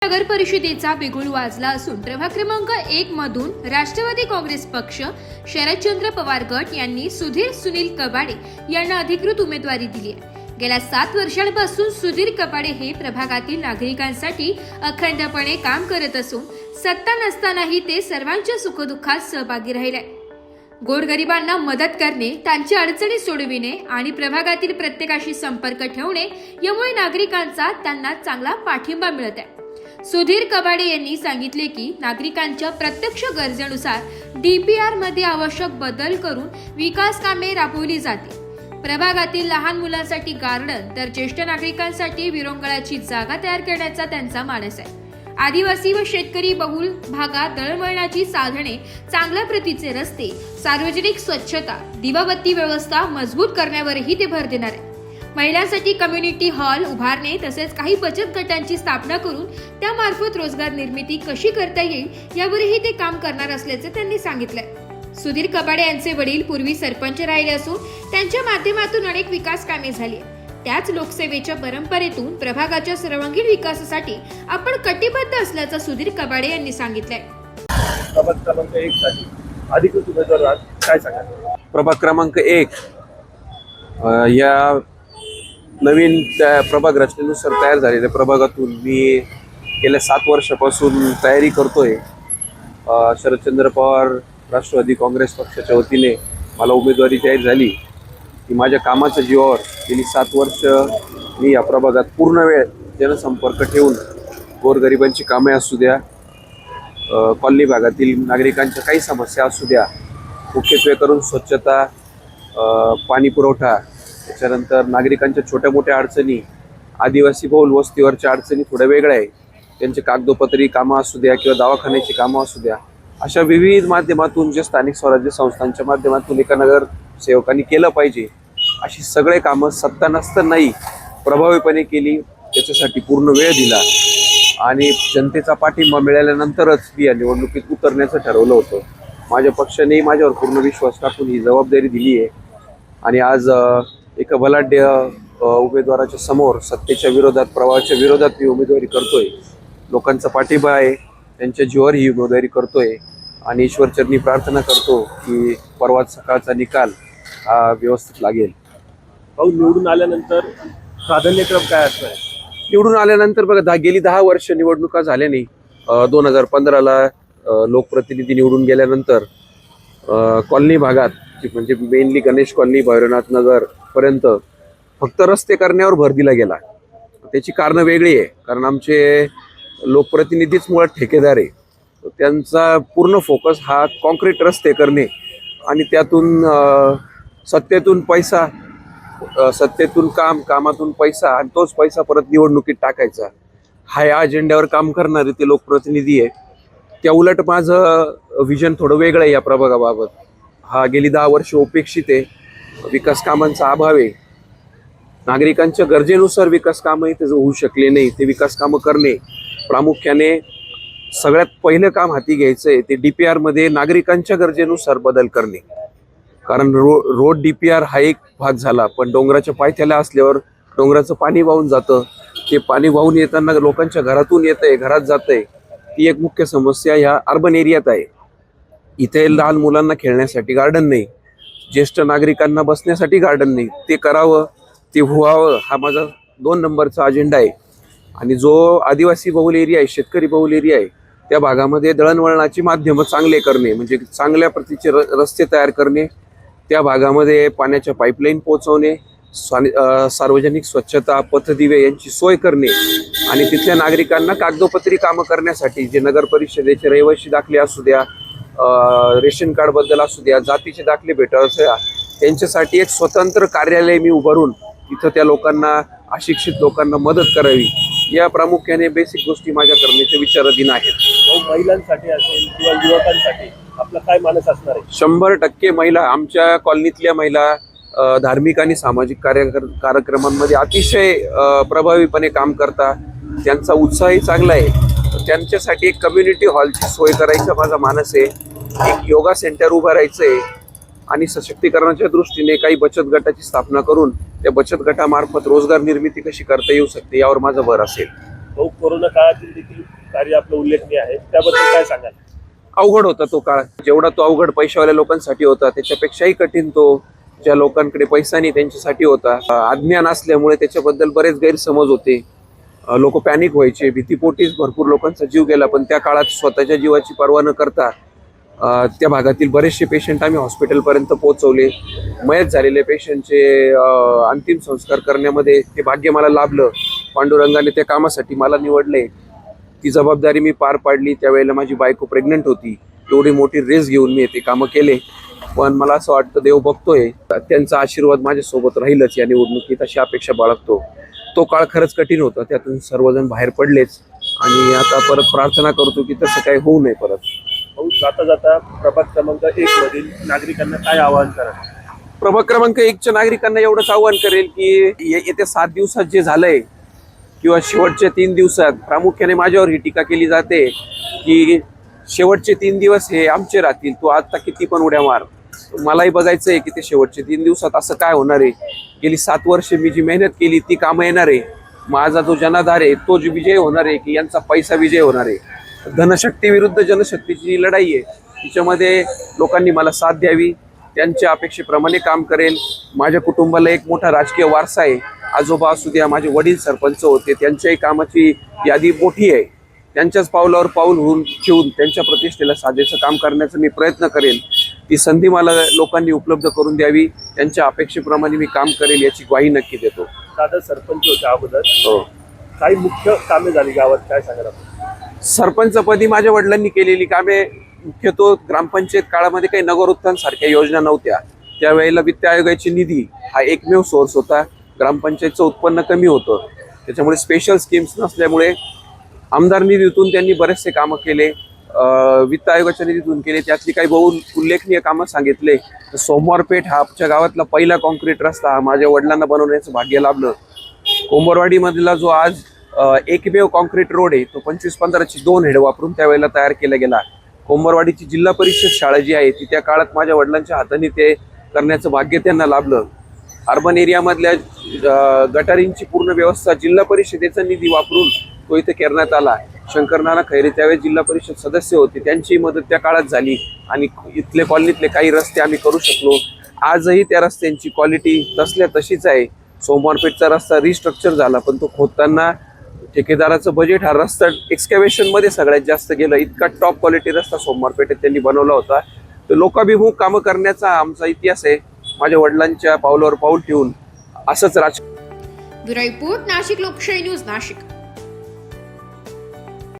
नगर परिषदेचा बिगुल वाजला असून प्रभाग क्रमांक 1 मधून राष्ट्रवादी काँग्रेस पक्ष शरदचंद्र पवार गट यांनी सुधीर सुनील कबाडे यांना अधिकृत उमेदवारी दिली आहे। गेल्या 7 वर्षांपासून सुधीर कबाडे हे प्रभागातील नागरिकांसाठी अखंडपणे काम करत असून सत्ता नसतानाही ते सर्वांच्या सुखदुःखात सहभागी राहिले। गोरगरिबांना मदत करणे, त्यांची अडचणी सोडविणे आणि प्रभागातील प्रत्येकाशी संपर्क ठेवणे यामुळे नागरिकांचा त्यांना चांगला पाठिंबा मिळत आहे। सुधीर कबाडे यांनी सांगितले की नागरिकांच्या प्रत्यक्ष गरजेनुसार डीपीआर मध्ये आवश्यक बदल करून विकास कामे राबवली जातील। प्रभागातील लहान मुलांसाठी गार्डन तर ज्येष्ठ नागरिकांसाठी विरंगुळ्याची जागा तयार करण्याचा त्यांचा मानस आहे। आदिवासी व शेतकरी बहुल भागात दळणवळणाची साधने, चांगल्या प्रतीचे रस्ते, सार्वजनिक स्वच्छता, दिवाबत्ती व्यवस्था मजबूत करण्यावरही ते भर देणार आहे। महिलांसाठी कम्युनिटी हॉल उभारणे तसेच काही बचत गटांची स्थापना करून त्यामार्फत रोजगार निर्मिती कशी करता येईल यावरही ते काम करणार असल्याचे त्यांनी सांगितलंय। सुधीर कबाडे यांचे वडील पूर्वी सरपंच राहिले असून त्यांच्या माध्यमातून अनेक विकास कामे झाली। त्याच लोकसेवेच्या परंपरेतून प्रभागाच्या सर्वांगीण विकासासाठी आपण कटिबद्ध असल्याचं सुधीर कबाडे यांनी सांगितलंय। प्रभाग क्रमांक 1 साठी अधिकृत उमेदवार काय सांगा? प्रभाग क्रमांक 1 या नवीन प्रभाग रचनेनुसार तयार झालेल्या प्रभागातून मी गेल्या 7 वर्षापासून तयारी करतोय। शरदचंद्र पवार राष्ट्रवादी काँग्रेस पक्षाच्या वतीने मला उमेदवारी जाहीर झाली की माझ्या कामाच्या जीवावर गेली 7 वर्ष मी या प्रभागात पूर्ण वेळ जनसंपर्क ठेवून गोरगरिबांची कामे असू द्या, कॉलनी भागातील नागरिकांच्या काही समस्या असू द्या, मुख्यत्वे करून स्वच्छता, पाणी पुरवठा, त्याच्यानंतर नागरिकांच्या छोट्या मोठ्या अडचणी, आदिवासी बहुल वस्तीवरच्या अडचणी थोड्या वेगळ्या आहे, त्यांचे कागदोपत्री कामं असू द्या किंवा दवाखान्याची कामं असू द्या, अशा विविध माध्यमातून जे स्थानिक स्वराज्य संस्थांच्या माध्यमातून एका नगरसेवकांनी केलं पाहिजे अशी सगळे कामं सत्ता नसतानाही प्रभावीपणे केली। त्याच्यासाठी पूर्ण वेळ दिला आणि जनतेचा पाठिंबा मिळाल्यानंतरच मी या निवडणुकीत उतरण्याचं ठरवलं होतं। माझ्या पक्षाने माझ्यावर पूर्ण विश्वास टाकून ही जबाबदारी दिली आहे आणि आज एका बलाढ्य उमेदवाराच्या समोर सत्तेच्या विरोधात, प्रवाहाच्या विरोधात मी उमेदवारी करतोय। लोकांचा पाठिंबा आहे, त्यांच्या जीवावर ही उमेदवारी करतोय आणि ईश्वरचरणी प्रार्थना करतो की परवा सकाळचा निकाल हा व्यवस्थित लागेल। भाऊ, निवडून आल्यानंतर प्राधान्यक्रम काय असणार? निवडून आल्यानंतर बघा, गेली 10 वर्ष निवडणुका झाल्या नाही। 2015ला लोकप्रतिनिधी निवडून गेल्यानंतर कॉलनी भागात म्हणजे मेनली गणेश कॉलनी, भैरवनाथ नगर पर्यंत फक्त रस्ते करण्यावर भर दिला गेला। त्याची कारणं वेगळी आहे, कारण आमचे लोकप्रतिनिधीच मुळात ठेकेदार आहे। त्यांचा पूर्ण फोकस हा कॉन्क्रीट रस्ते करणे आणि त्यातून सत्तेतून पैसा, सत्तेतून काम, कामातून पैसा आणि तोच पैसा परत निवडणुकीत टाकायचा, हा या अजेंड्यावर काम करणारे ते लोकप्रतिनिधी आहे। त्या उलट माझं विजन थोडं वेगळं आहे या प्रभागाबाबत। हा गेली 10 वर्ष उपेक्षित आहे, विकास कामांचा अभाव आहे, नागरिकांच्या गरजेनुसार विकास कामं इथे होऊ शकले नाही। ते विकास कामं करणे, प्रामुख्याने सगळ्यात पहिलं काम हाती घ्यायचं आहे ते डीपीआर मध्ये नागरिकांच्या गरजेनुसार बदल करणे। कारण रोड डीपीआर हा एक भाग झाला, पण डोंगराच्या पायथ्याला असल्यावर डोंगराचं पाणी वाहून जातं, ते पाणी वाहून येताना लोकांच्या घरातून येतंय, घरात जातंय, ती एक मुख्य समस्या ह्या अर्बन एरियात आहे। इथे लहान मुलांना खेळण्यासाठी गार्डन नाही, ज्येष्ठ नागरिकांना बसण्यासाठी गार्डन नाही, ते करावं, ते व्हावं, हा माझा 2 नंबरचा अजेंडा आहे। आणि जो आदिवासी बहुल एरिया आहे, शेतकरी बहुल एरिया आहे, त्या भागामध्ये दळणवळणाची माध्यमं चांगले करणे, म्हणजे चांगल्या प्रतीचे रस्ते तयार करणे, त्या भागामध्ये पाण्याच्या पाईपलाईन पोहोचवणे, सार्वजनिक स्वच्छता, पथदिवे यांची सोय करणे आणि तिथल्या नागरिकांना कागदोपत्री कामं करण्यासाठी जे नगर परिषदेचे रहिवासी दाखले असू द्या, रेशन कार्ड बद्दल असू द्या, जातीचे दाखले भेटावे असू द्या, त्यांच्यासाठी एक स्वतंत्र कार्यालय मी उभारून तिथं त्या लोकांना, अशिक्षित लोकांना मदत करावी, या प्रामुख्याने बेसिक गोष्टी माझ्या करण्याचे विचाराधीन आहेत। भाऊ, महिलांसाठी असेल किंवा युवकांसाठी आपला काय मानस असणार आहे? 100% महिला, आमच्या कॉलनीतल्या महिला धार्मिक आणि सामाजिक कार्यक्रमांमध्ये अतिशय प्रभावीपणे काम करतात, त्यांचा उत्साहही चांगला आहे। त्यांच्यासाठी एक कम्युनिटी हॉलची सोय करायचा माझा मानस आहे, एक योगा सेंटर उभं राहायचं आहे आणि सशक्तीकरणाच्या दृष्टीने काही बचत गटाची स्थापना करून त्या बचत गटामार्फत रोजगार निर्मिती कशी करता येऊ शकते यावर माझा भर असेल। कोरोना काळातील देखील कार्य आपलं उल्लेखनीय आहे, त्याबद्दल काय सांगाल? अवघड होता तो काळ. जेवढा तो अवघड पैशावाल्या लोकांसाठी होता त्याच्यापेक्षाही कठीण तो ज्या लोकांकडे पैसा नाही त्यांच्यासाठी होता. अज्ञान असल्यामुळे त्याच्याबद्दल बरेच गैरसमज होते. लोक पॅनिक व्हायचे, भीतीपोटीच भरपूर लोकांचा जीव गेला. पण त्या काळात स्वतःच्या जीवाची पर्वा न करता त्या भागातील बरेचसे पेशंट आम्ही हॉस्पिटलपर्यंत पोहोचवले. मयत झालेल्या पेशंटचे अंतिम संस्कार करण्यामध्ये ते भाग्य मला लाभलं. पांडुरंगाने त्या कामासाठी मला निवडले. ती जबाबदारी मी पार पाडली. त्यावेळेला माझी बायको प्रेग्नंट होती. एवढी मोठी रिस्क घेऊन मी ते कामं केले. पण मला असं वाटतं देव बघतोय, त्यांचा आशीर्वाद माझ्यासोबत राहीलच या निवडणुकीत, अशी अपेक्षा बाळगतो. तो काळ खरंच कठीण होता, त्यातून सर्वजण बाहेर पडलेच आणि आता परत प्रार्थना करतो की तसं काही होऊ नये परत. जाता जाता प्रभाग क्रमांक 1 मधील नागरिकांना काय आवाहन करा? प्रभाग क्रमांक 1च्या नागरिकांना एवढंच आवाहन करेल की येत्या 7 दिवसात जे झालंय किंवा शेवटच्या 3 दिवसात, प्रामुख्याने माझ्यावर ही टीका केली जाते की शेवटचे 3 दिवस हे आमचे राहतील, तू आता किती पण उड्या मार. मलाही बघायचं आहे की ते शेवटचे 3 दिवसात असं काय होणार आहे. गेली 7 वर्षे मी जी मेहनत केली ती कामं येणार आहे. माझा जो जनाधार आहे तो जो विजय होणार आहे की यांचा पैसा विजय होणार आहे. धनशक्ती विरुद्ध जनशक्तीची जी लढाई आहे तिच्यामध्ये लोकांनी मला साथ द्यावी. त्यांच्या अपेक्षेप्रमाणे काम करेल. माझ्या कुटुंबाला एक मोठा राजकीय वारसा आहे. आजोबा असू द्या, माझे वडील सरपंच होते, त्यांच्याही कामाची यादी मोठी आहे. त्यांच्याच पावलावर पाऊल होऊन ठेवून त्यांच्या प्रतिष्ठेला साजेचं काम करण्याचा मी प्रयत्न करेल. ती संधी मला लोकांनी उपलब्ध करून द्यावी. त्यांच्या अपेक्षेप्रमाणे मी काम करेल याची ग्वाही नक्की देतो. दादा सरपंच होते अगोदर, हो. काही मुख्य कामे झाली गावात, काय सांगाल आपण? सरपंचपदी माझ्या वडिलांनी केलेली कामे मुख्यतः ग्रामपंचायत काळामध्ये काही नगरोत्थान सारख्या योजना नव्हत्या. त्यावेळेला वित्त आयोगाची निधी हा एकमेव सोर्स होता. ग्रामपंचायतचं उत्पन्न कमी होतं, त्याच्यामुळे स्पेशल स्कीम्स नसल्यामुळे आमदार निधीतून त्यांनी बरेचसे कामं केले. वित्त आयोगाच्या निधीतून केले. त्यातली काही बहु उल्लेखनीय कामं सांगितले. सोमवार पेठ हा आमच्या गावातला पहिला कॉन्क्रीट रस्ता माझ्या वडिलांना बनवण्याचं भाग्य लाभलं. कोंबरवाडीमधला जो आज एकमेव कॉन्क्रीट रोड आहे तो 25-15ची 2 हेड वापरून त्यावेळेला तयार केला गेला. कोंबरवाडीची जिल्हा परिषद शाळा जी आहे ती त्या काळात माझ्या वडिलांच्या हाताने ते करण्याचं भाग्य त्यांना लाभलं. अर्बन एरियामधल्या गटारींची पूर्ण व्यवस्था जिल्हा परिषदेचा निधी वापरून तो इथे करण्यात आला. शंकरनाना खैरे त्यावेळेस जिल्हा परिषद सदस्य होते, त्यांची मदत त्या काळात झाली आणि इथले कॉलनीतले काही रस्ते आम्ही करू शकलो. आजही त्या रस्त्यांची क्वालिटी तसल्या तशीच आहे. सोमवारपेठचा रस्ता रिस्ट्रक्चर झाला, पण तो खोदताना ठेकेदाराचं बजेट हा रस्ता एक्सकॅव्हेशनमध्ये सगळ्यात जास्त गेलं. इतका टॉप क्वालिटी रस्ता सोमवारपेठेत त्यांनी बनवला होता. तर लोकाभिमुख कामं करण्याचा आमचा इतिहास आहे. माझ्या वडिलांच्या पावलावर पाऊल ठेवून असंच ब्युरो रिपोर्ट, नाशिक लोकशाही न्यूज, नाशिक.